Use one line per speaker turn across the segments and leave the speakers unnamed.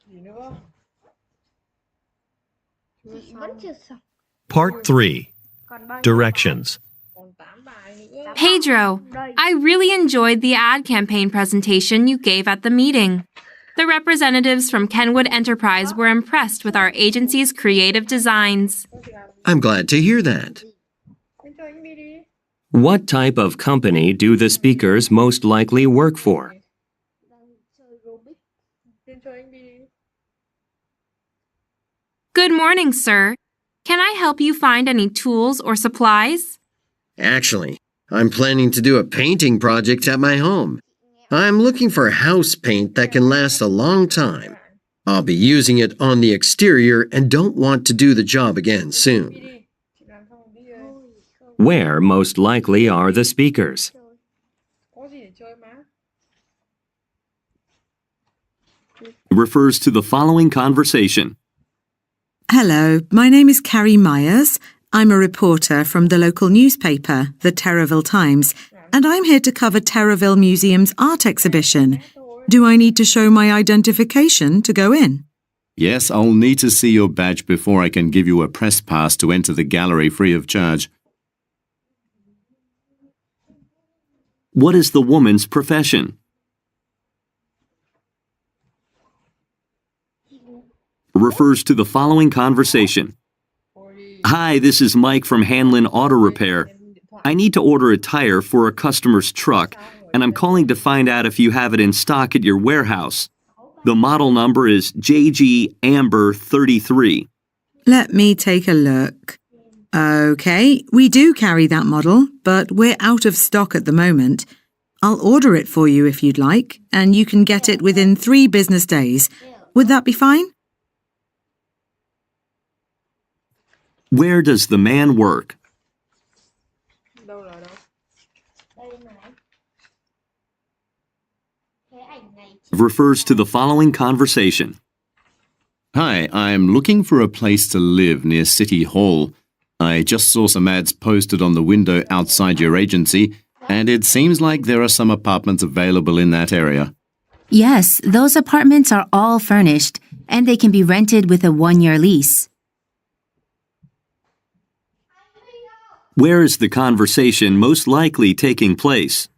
Chị vẫn chưa xong.
Part 3. Directions.
Pedro, I really enjoyed the ad campaign presentation you gave at the meeting. The representatives from Kenwood Enterprise were impressed with our agency's creative designs.
I'm glad to hear that.
What type of company do the speakers most likely work for?
Good morning, sir. Can I help you find any tools or supplies?
Actually, I'm planning to do a painting project at my home. I'm looking for house paint that can last a long time. I'll be using it on the exterior and don't want to do the job again soon.
Where most likely are the speakers?
Refers to the following conversation.
Hello, my name is Carrie Myers. I'm a reporter from the local newspaper, the Terraville Times, and I'm here to cover Terraville Museum's art exhibition. Do I need to show my identification to go in?
Yes, I'll need to see your badge before I can give you a press pass to enter the gallery free of charge. What is the woman's profession? Refers to the following conversation. Hi, this is Mike from Hanlon Auto Repair. I need to order a tire for a customer's truck, and I'm calling to find out if you have it in stock at your warehouse. The model number is JG Amber 33.
Let me take a look. Okay, we do carry that model, but we're out of stock at the moment. I'll order it for you if you'd like, and you can get it within 3 business days. Would that be fine?
Where does the man work? Refers to the following conversation. Hi, I'm looking for a place to live near City Hall. I just saw some ads posted on the window outside your agency, and it seems like there are some apartments available in that area.
Yes, those apartments are all furnished, and they can be rented with a 1-year lease.
Where is the conversation most likely taking place?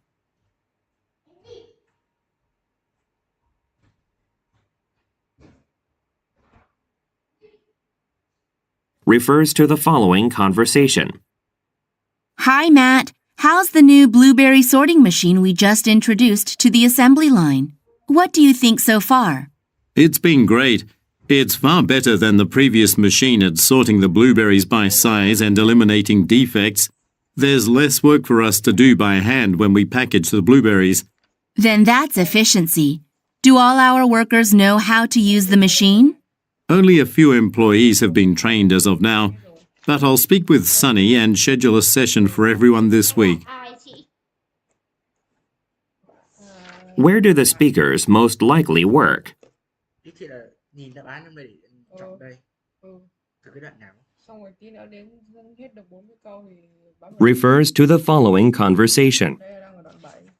Refers to the following conversation.
Hi, Matt. How's the new blueberry sorting machine we just introduced to the assembly line? What do you think so far?
It's been great. It's far better than the previous machine at sorting the blueberries by size and eliminating defects. There's less work for us to do by hand when we package the blueberries.
Then that's efficiency. Do all our workers know how to use the machine?
Only a few employees have been trained as of now, but I'll speak with Sunny and schedule a session for everyone this week.
Where do the speakers most likely work? Refers to the following conversation.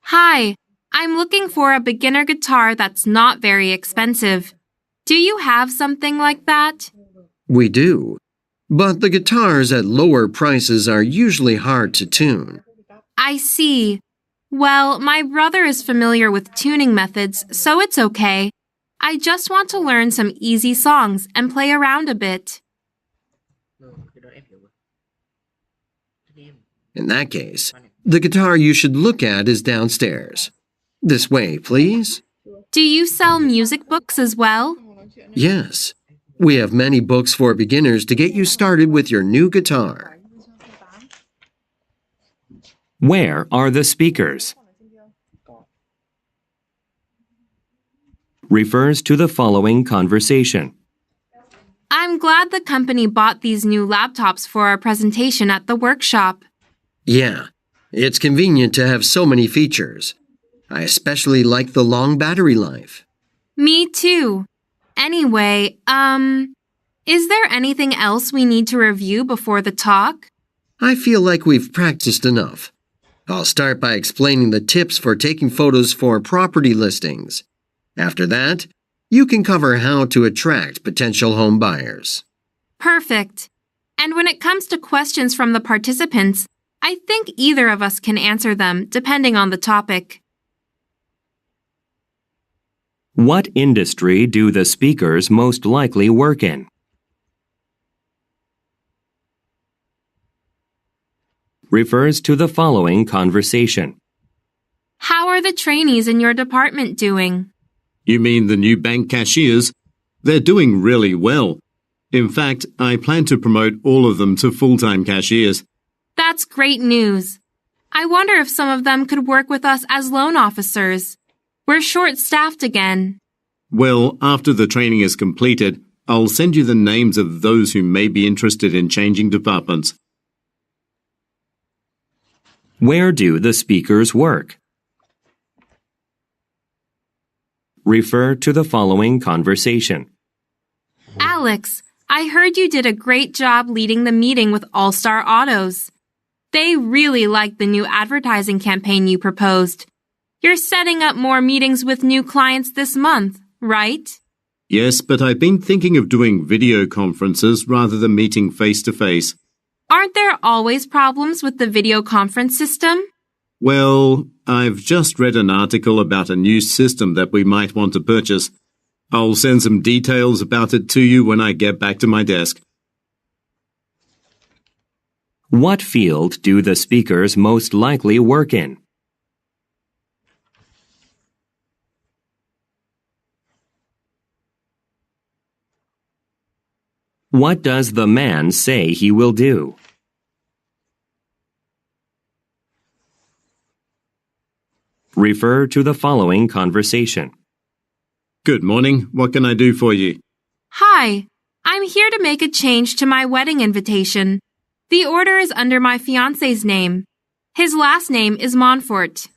Hi, I'm looking for a beginner guitar that's not very expensive. Do you have something like that?
We do, but the guitars at lower prices are usually hard to tune.
I see. Well, my brother is familiar with tuning methods, so it's okay. I just want to learn some easy songs and play around a bit.
In that case, the guitar you should look at is downstairs. This way, please.
Do you sell music books as well?
Yes. We have many books for beginners to get you started with your new guitar.
Where are the speakers? Refers to the following conversation.
I'm glad the company bought these new laptops for our presentation at the workshop.
Yeah, it's convenient to have so many features. I especially like the long battery life.
Me too. Anyway, is there anything else we need to review before the talk?
I feel like we've practiced enough. I'll start by explaining the tips for taking photos for property listings. After that, you can cover how to attract potential home buyers.
Perfect. And when it comes to questions from the participants, I think either of us can answer them depending on the topic.
What industry do the speakers most likely work in? Refers to the following conversation.
How are the trainees in your department doing?
You mean the new bank cashiers? They're doing really well. In fact, I plan to promote all of them to full-time cashiers.
That's great news. I wonder if some of them could work with us as loan officers. We're short-staffed again.
Well, after the training is completed, I'll send you the names of those who may be interested in changing departments.
Where do the speakers work? Refer to the following conversation.
Alex, I heard you did a great job leading the meeting with All Star Autos. They really liked the new advertising campaign you proposed. You're setting up more meetings with new clients this month, right?
Yes, but I've been thinking of doing video conferences rather than meeting face-to-face.
Aren't there always problems with the video conference system?
Well, I've just read an article about a new system that we might want to purchase. I'll send some details about it to you when I get back to my desk.
What field do the speakers most likely work in? What does the man say he will do? Refer to the following conversation.
Good morning. What can I do for you?
Hi, I'm here to make a change to my wedding invitation. The order is under my fiancé's name. His last name is Montfort.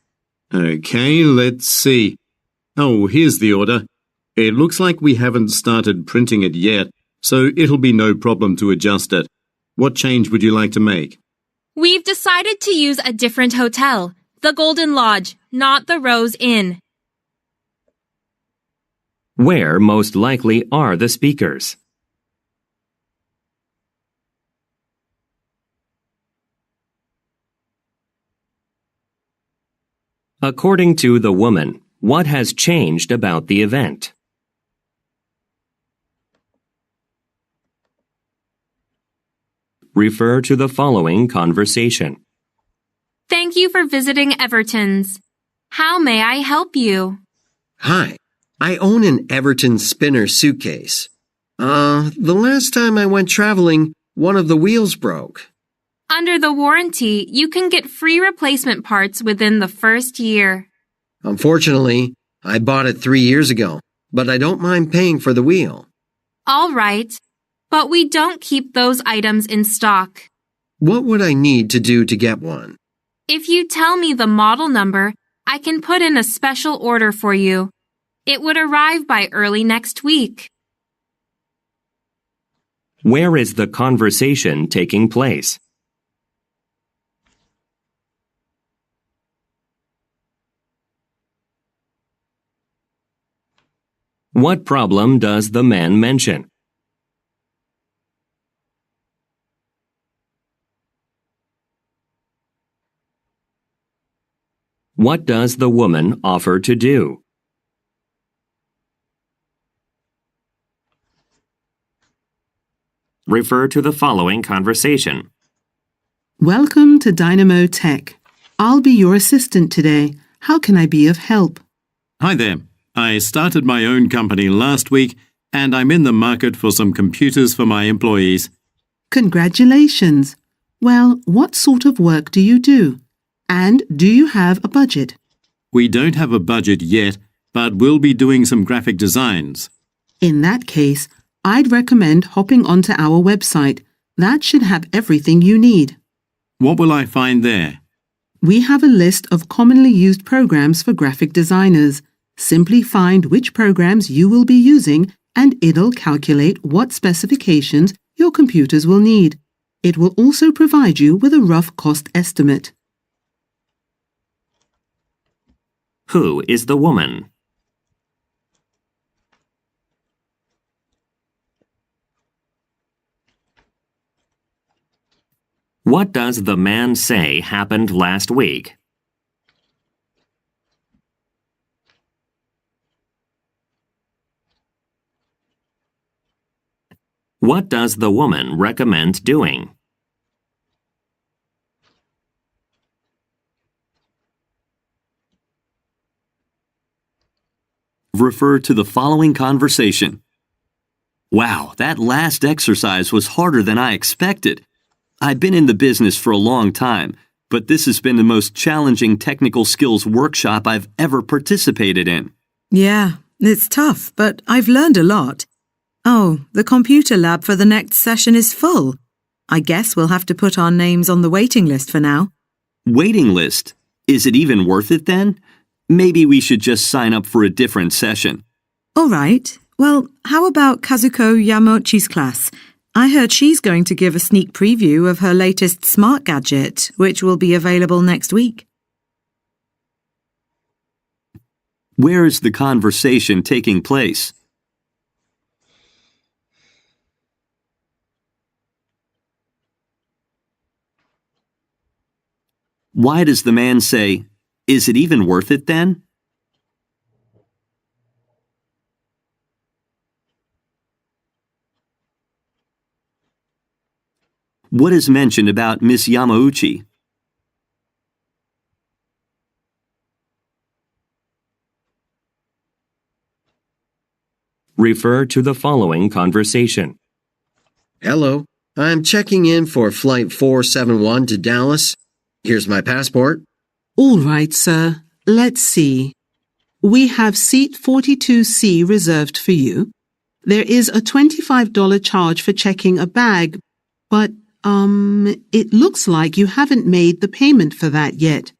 Okay, let's see. Oh, here's the order. It looks like we haven't started printing it yet, so it'll be no problem to adjust it. What change would you like to make?
We've decided to use a different hotel, the Golden Lodge, not the Rose Inn.
Where most likely are the speakers? According to the woman, what has changed about the event? Refer to the following conversation.
Thank you for visiting Everton's. How may I help you?
Hi, I own an Everton spinner suitcase. The last time I went traveling, one of the wheels broke.
Under the warranty, you can get free replacement parts within the first year.
Unfortunately, I bought it 3 years ago, but I don't mind paying for the wheel.
All right, but we don't keep those items in stock.
What would I need to do to get one?
If you tell me the model number, I can put in a special order for you. It would arrive by early next week.
Where is the conversation taking place? What problem does the man mention? What does the woman offer to do? Refer to the following conversation.
Welcome to Dynamo Tech. I'll be your assistant today. How can I be of help?
Hi there. I started my own company last week, and I'm in the market for some computers for my employees.
Congratulations. Well, what sort of work do you do? And do you have a budget?
We don't have a budget yet, but we'll be doing some graphic designs.
In that case, I'd recommend hopping onto our website. That should have everything you need.
What will I find there?
We have a list of commonly used programs for graphic designers. Simply find which programs you will be using and it'll calculate what specifications your computers will need. It will also provide you with a rough cost estimate.
Who is the woman? What does the man say happened last week? What does the woman recommend doing?
Refer to the following conversation. Wow, that last exercise was harder than I expected. I've been in the business for a long time, but this has been the most challenging technical skills workshop I've ever participated in.
Yeah, it's tough, but I've learned a lot. Oh, the computer lab for the next session is full. I guess we'll have to put our names on the waiting list for now.
Waiting list? Is it even worth it then? Maybe we should just sign up for a different session.
All right. Well, how about Kazuko Yamochi's class? I heard she's going to give a sneak preview of her latest smart gadget, which will be available next week.
Where is the conversation taking place? Why does the man say, "Is it even worth it then?" What is mentioned about Miss Yamauchi?
Refer to the following conversation.
Hello, I'm checking in for Flight 471 to Dallas. Here's my passport.
All right, sir. Let's see. We have seat 42C reserved for you. There is a $25 charge for checking a bag, but, it looks like you haven't made the payment for that yet.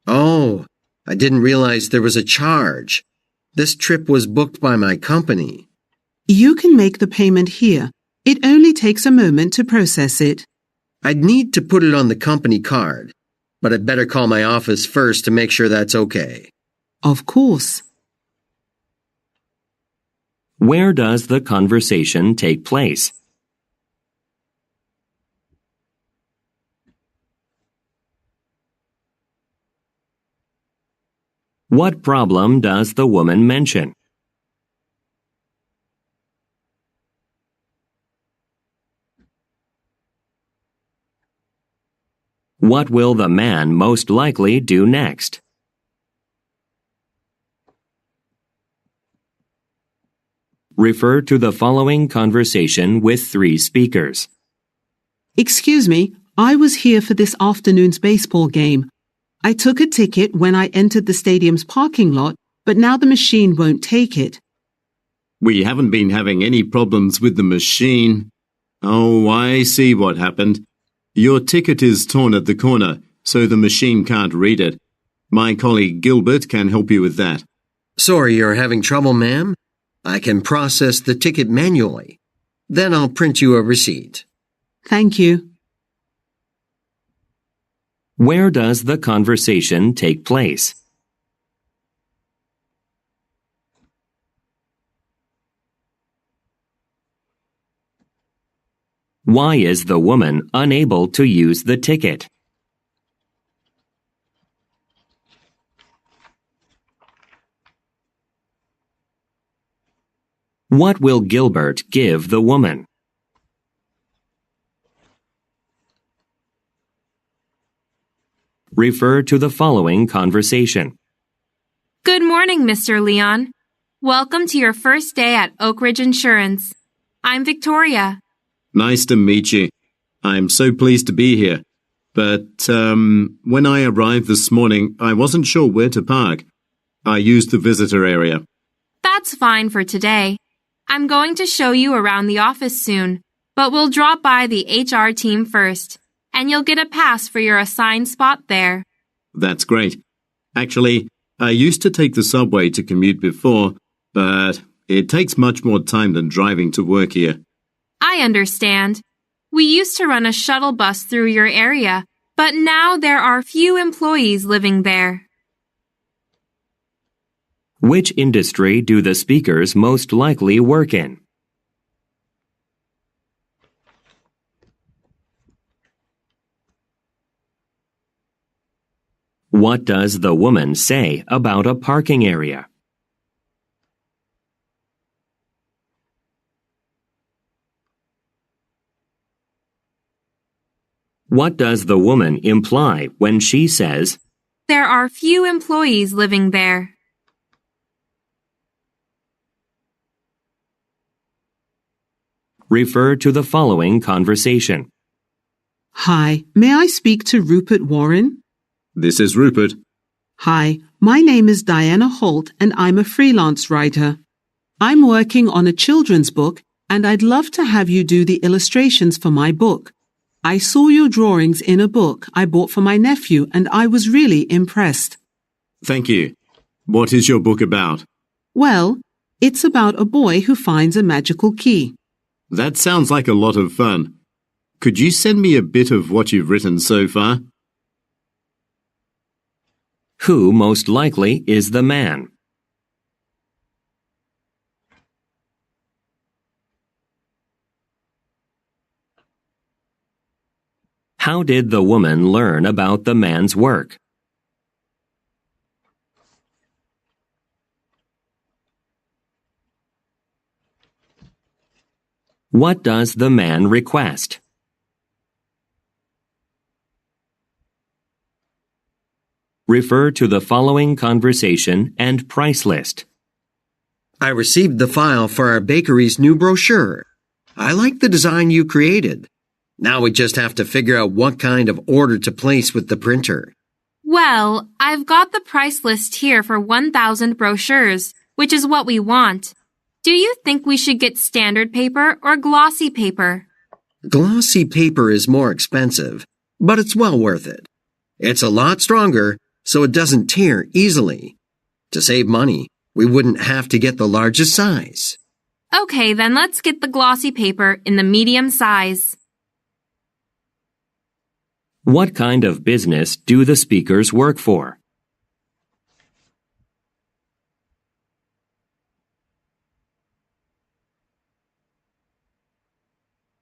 Oh, I didn't realize there was a charge. This trip was booked by my company.
You can make the payment here. It only takes a moment to process it.
I'd need to put it on the company card, but I'd better call my office first to make sure that's okay.
Of course.
Where does the conversation take place? What problem does the woman mention? What will the man most likely do next? Refer to the following conversation with 3 speakers.
Excuse me, I was here for this afternoon's baseball game. I took a ticket when I entered the stadium's parking lot, but now the machine won't take it.
We haven't been having any problems with the machine. Oh, I see what happened. Your ticket is torn at the corner, so the machine can't read it. My colleague Gilbert can help you with that.
Sorry you're having trouble, ma'am. I can process the ticket manually. Then I'll print you a receipt.
Thank you.
Where does the conversation take place? Why is the woman unable to use the ticket? What will Gilbert give the woman? Refer to the following conversation.
Good morning, Mr. Leon. Welcome to your first day at Oak Ridge Insurance. I'm Victoria.
Nice to meet you. I'm so pleased to be here. But, when I arrived this morning, I wasn't sure where to park. I used the visitor area.
That's fine for today. I'm going to show you around the office soon, but we'll drop by the HR team first, and you'll get a pass for your assigned spot there.
That's great. Actually, I used to take the subway to commute before, but it takes much more time than driving to work here.
I understand. We used to run a shuttle bus through your area, but now there are few employees living there.
Which industry do the speakers most likely work in? What does the woman say about a parking area? What does the woman imply when she says,
There are few employees living there?
Refer to the following conversation.
Hi, may I speak to Rupert Warren?
This is Rupert.
Hi, my name is Diana Holt and I'm a freelance writer. I'm working on a children's book and I'd love to have you do the illustrations for my book. I saw your drawings in a book I bought for my nephew and I was really impressed.
Thank you. What is your book about?
Well, it's about a boy who finds a magical key.
That sounds like a lot of fun. Could you send me a bit of what you've written so far?
Who most likely is the man? How did the woman learn about the man's work? What does the man request? Refer to the following conversation and price list.
I received the file for our bakery's new brochure. I like the design you created. Now we just have to figure out what kind of order to place with the printer.
Well, I've got the price list here for 1,000 brochures, which is what we want. Do you think we should get standard paper or glossy paper?
Glossy paper is more expensive, but it's well worth it. It's a lot stronger, so it doesn't tear easily. To save money, we wouldn't have to get the largest size.
Okay, then let's get the glossy paper in the medium size.
What kind of business do the speakers work for?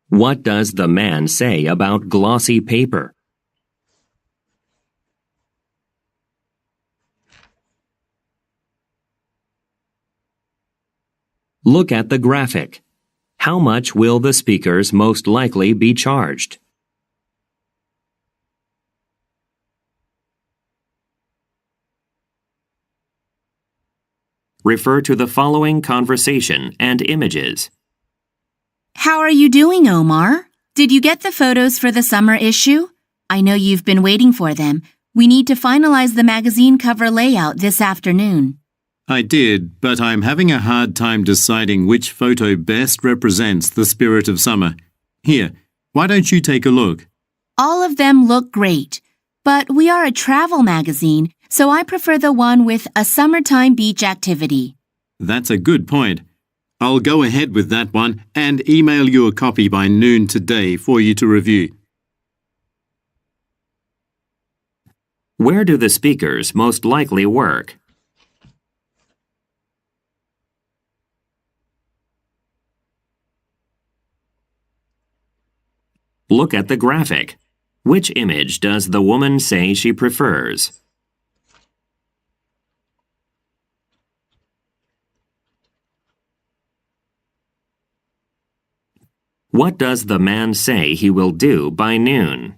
What does the man say about glossy paper? Look at the graphic. How much will the speakers most likely be charged? Refer to the following conversation and images.
How are you doing, Omar? Did you get the photos for the summer issue? I know you've been waiting for them. We need to finalize the magazine cover layout this afternoon.
I did, but I'm having a hard time deciding which photo best represents the spirit of summer. Here, why don't you take a look?
All of them look great, but we are a travel magazine, so I prefer the one with a summertime beach activity.
That's a good point. I'll go ahead with that one and email you a copy by noon today for you to review.
Where do the speakers most likely work? Look at the graphic. Which image does the woman say she prefers? What does the man say he will do by noon?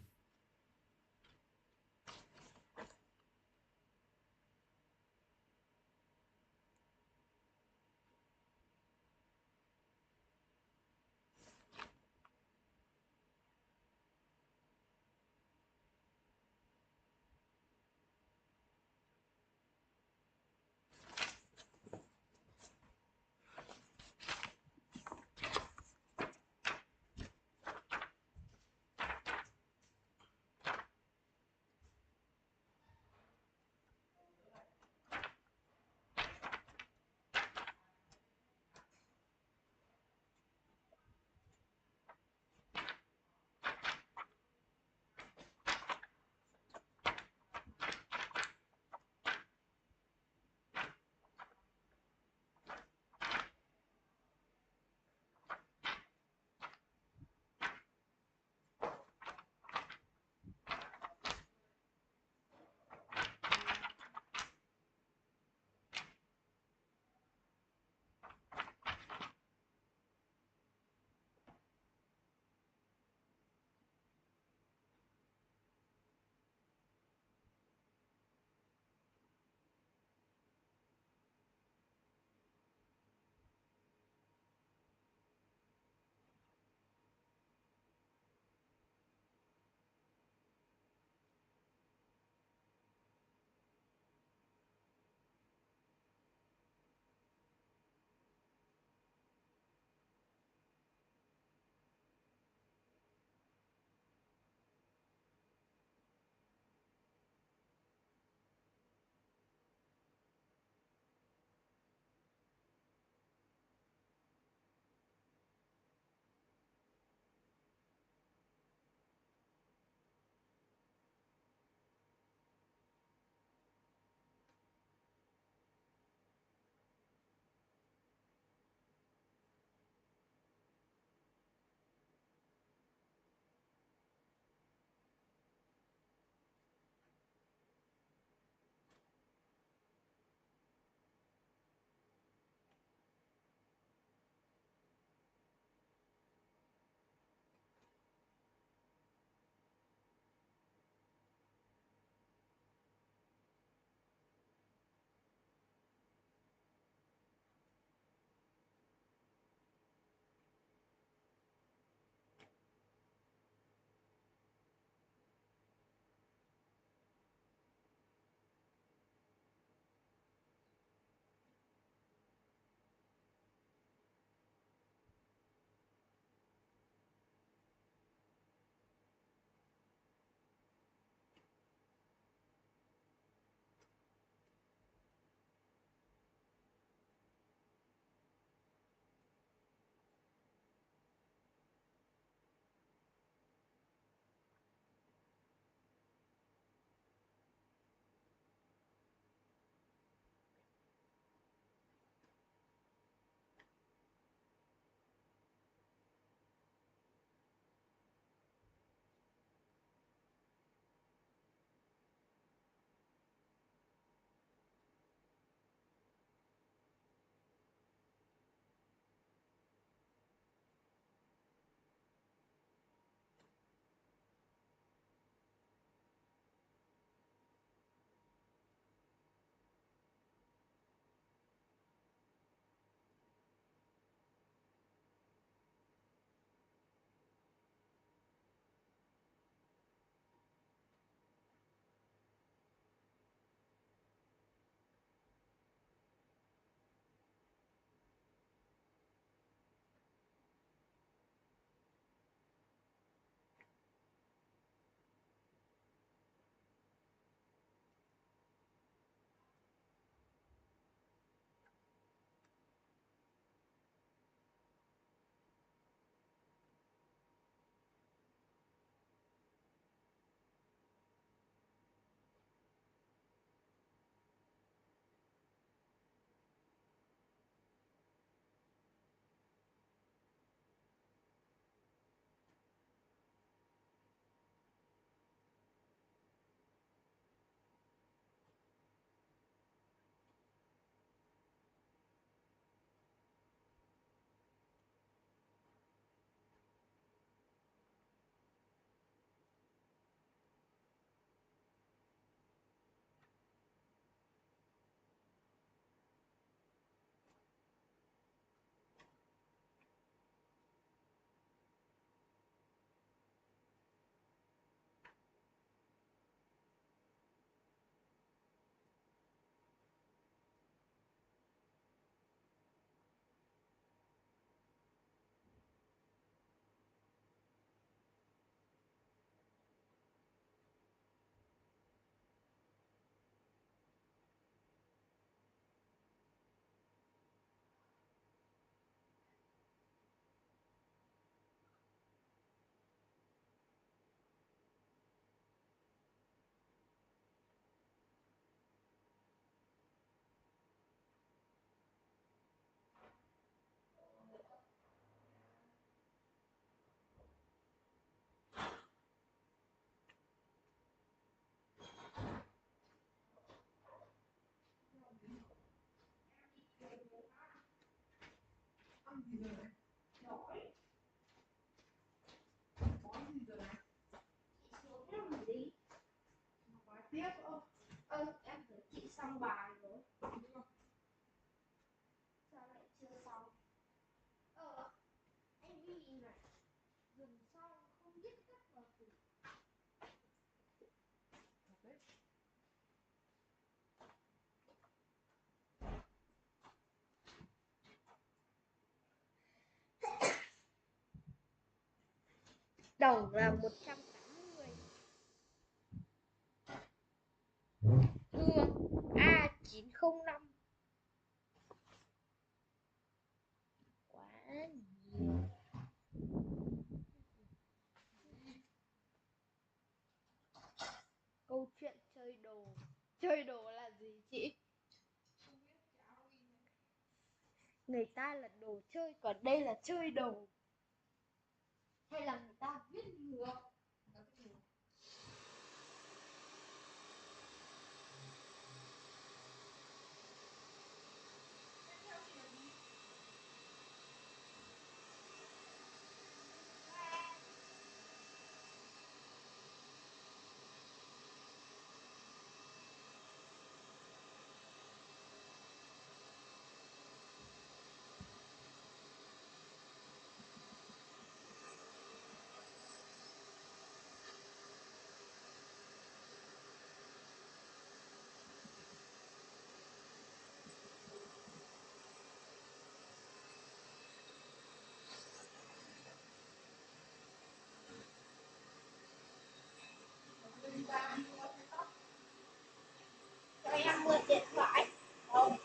Tổng là 180. Hương A905. Quá nhiều. Câu chuyện chơi đồ. Chơi đồ là gì chị? Người ta là đồ chơi, còn đây là chơi đồ. Hay là người ta viết ngược? Cho em mượn điện thoại. Không.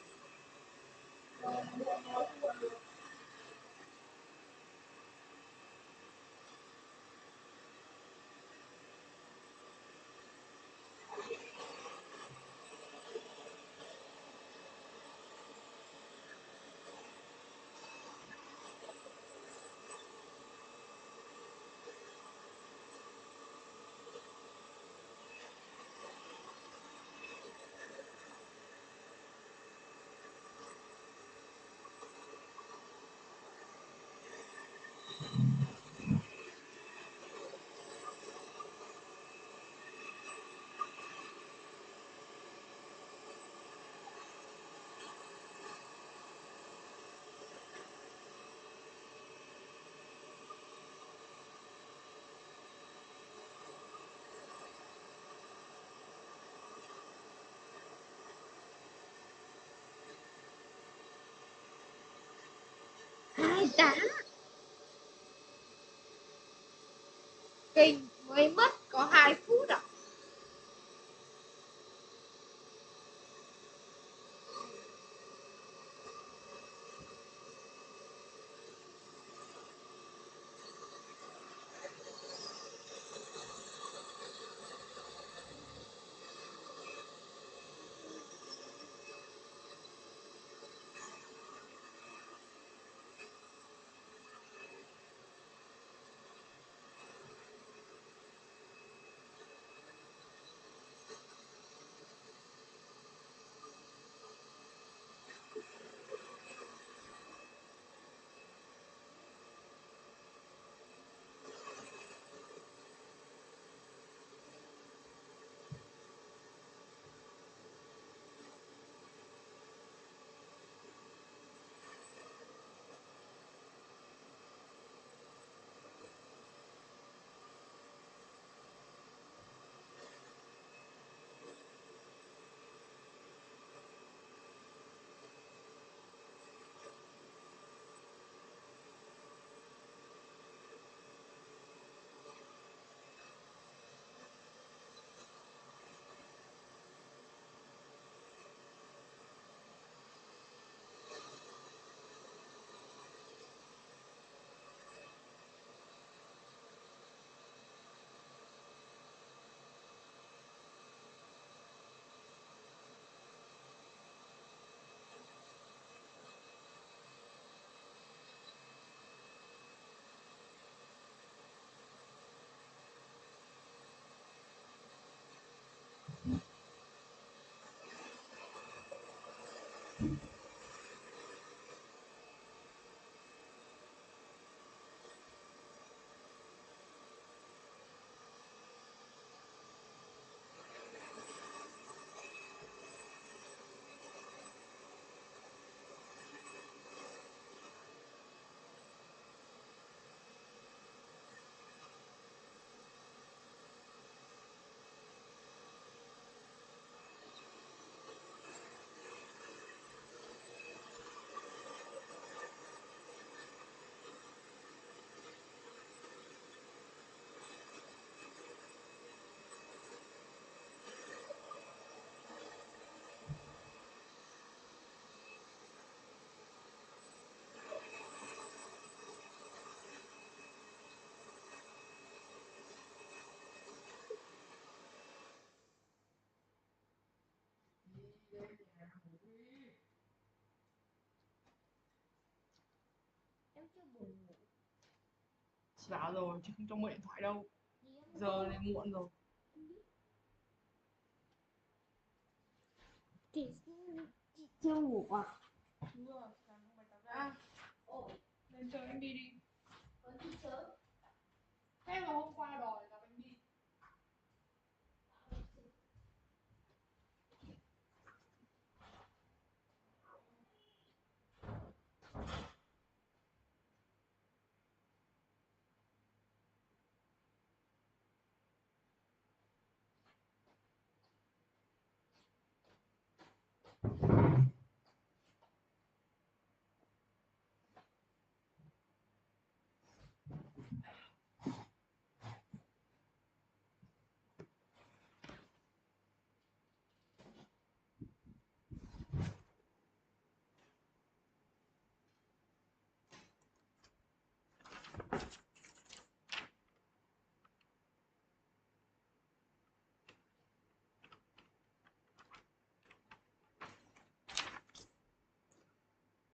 Hai tá. Kinh, mới mất có 2 phút à? Em chưa buồn ngủ.
Chị bảo rồi chứ không cho mượn điện thoại đâu.
Vì em
Giờ này muộn rồi.
chị chưa ngủ à?
Chưa, làm không bài tập ra.
Ồ,
Lên chơi em đi đi.
vẫn đi sớm.
Thế mà hôm